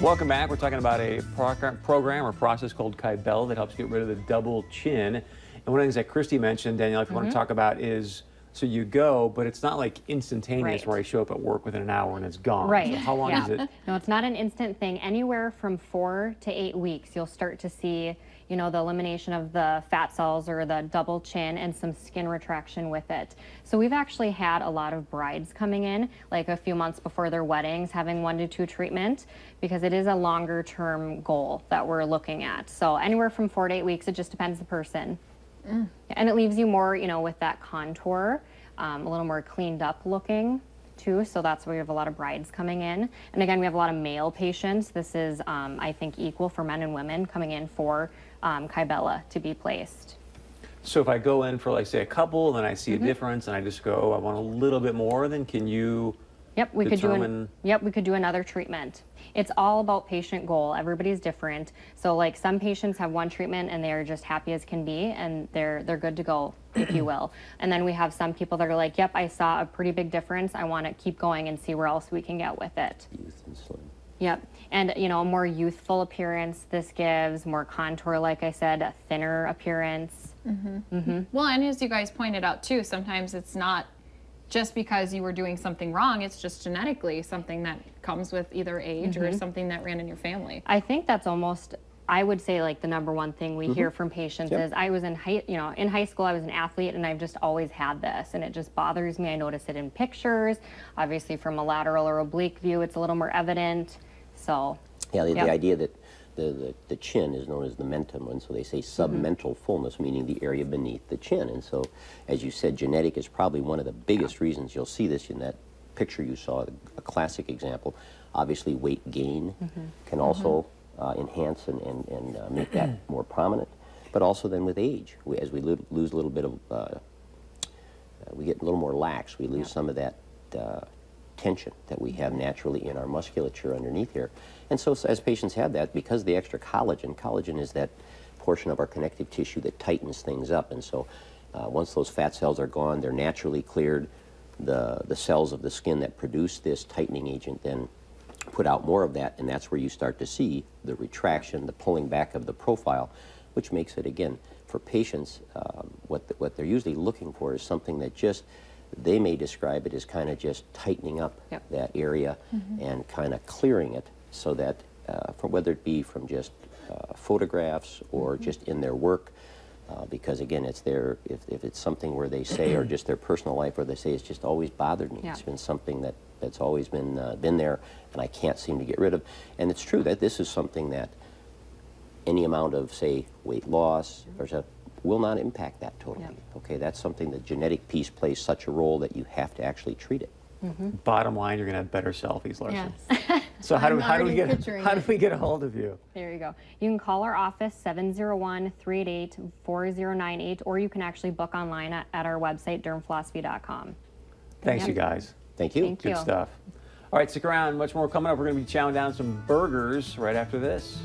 Welcome back. We're talking about a program or process called Kybella that helps get rid of the double chin. And one of the things that Christy mentioned, Danielle, if you want to talk about is, so you go, but it's not like instantaneous where I show up at work within an hour and it's gone. Right. So how long is it? No, it's not an instant thing. Anywhere from 4 to 8 weeks, you'll start to see, you know, the elimination of the fat cells or the double chin and some skin retraction with it. So we've actually had a lot of brides coming in, like a few months before their weddings, having 1 to 2 treatment, because it is a longer term goal that we're looking at. So anywhere from 4 to 8 weeks, it just depends the person. And it leaves you more, you know, with that contour, a little more cleaned up looking too. So that's why we have a lot of brides coming in. And again, we have a lot of male patients. This is, I think, equal for men and women coming in for Kybella to be placed. So if I go in for, like, say, a couple, then I see a difference, and I just go, I want a little bit more, then can you we determine? we could do another treatment. It's all about patient goal. Everybody's different. So like some patients have one treatment and they're just happy as can be, and they're good to go, if you will. And then we have some people that are like, yep, I saw a pretty big difference. I want to keep going and see where else we can get with it. Youth and slim. Yep, and you know, a more youthful appearance this gives, more contour, like I said, a thinner appearance. Well, and as you guys pointed out too, sometimes it's not just because you were doing something wrong, it's just genetically something that comes with either age or something that ran in your family. I think that's almost, I would say, like the #1 thing we hear from patients is, I was in high school, I was an athlete, and I've just always had this, and it just bothers me. I notice it in pictures. Obviously, from a lateral or oblique view, it's a little more evident. So yeah, the idea that the chin is known as the mentum, and so they say submental fullness, meaning the area beneath the chin. And so, as you said, genetic is probably one of the biggest reasons. You'll see this in that picture you saw, a classic example. Obviously, weight gain can also enhance and make that more prominent. But also then with age, as we lose a little bit of, we get a little more lax. We lose some of that tension that we have naturally in our musculature underneath here. And so as patients have that, because the extra collagen is that portion of our connective tissue that tightens things up. And so once those fat cells are gone, they're naturally cleared. The cells of the skin that produce this tightening agent then put out more of that, and that's where you start to see the retraction, the pulling back of the profile, which makes it, again, for patients, what they're usually looking for is something that just, they may describe it as kind of just tightening up that area and kind of clearing it, so that from whether it be from just photographs or just in their work, because again, it's their, if it's something where they say, or just their personal life where they say, it's just always bothered me. It's been something that's always been there, and I can't seem to get rid of. And it's true that this is something that any amount of, say, weight loss or stuff will not impact that totally. Okay, that's something, the genetic piece plays such a role that you have to actually treat it. Bottom line, you're gonna have better selfies, Larson. Yes. So how do we get a hold of you? there you go. You can call our office, 701-388-4098, or you can actually book online at our website, dermphilosophy.com. Thanks, you guys. Thank you. Thank you. Good stuff. All right, stick around. Much more coming up. We're going to be chowing down some burgers right after this.